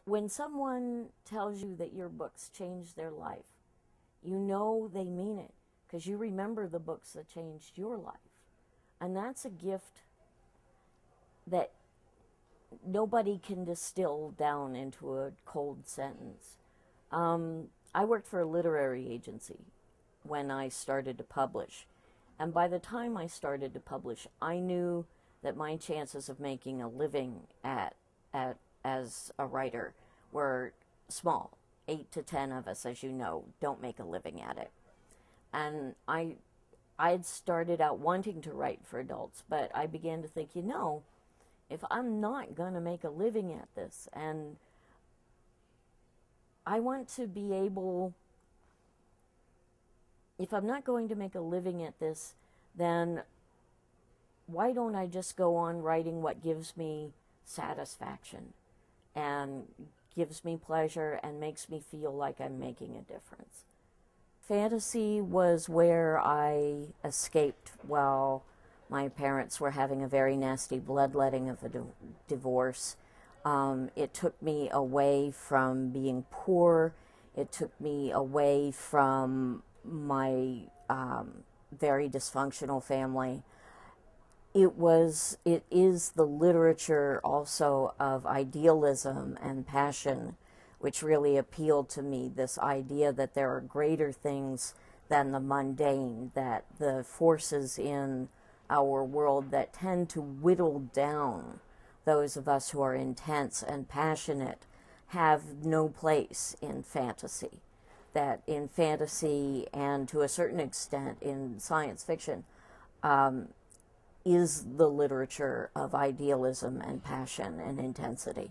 When someone tells you that your books changed their life, you know they mean it because you remember the books that changed your life. And that's a gift that nobody can distill down into a cold sentence. I worked for a literary agency when I started to publish. And by the time I started to publish, I knew that my chances of making a living as a writer were small. 8 to 10 of us, as you know, don't make a living at it. And I had started out wanting to write for adults, but I began to think, if I'm not going to make a living at this, and I want to be able, if I'm not going to make a living at this, then why don't I just go on writing what gives me satisfaction and gives me pleasure and makes me feel like I'm making a difference. Fantasy was where I escaped while my parents were having a very nasty bloodletting of a divorce. It took me away from being poor. It took me away from my very dysfunctional family. It is the literature also of idealism and passion which really appealed to me, this idea that there are greater things than the mundane, that the forces in our world that tend to whittle down those of us who are intense and passionate have no place in fantasy. That in fantasy, and to a certain extent in science fiction, is the literature of idealism and passion and intensity.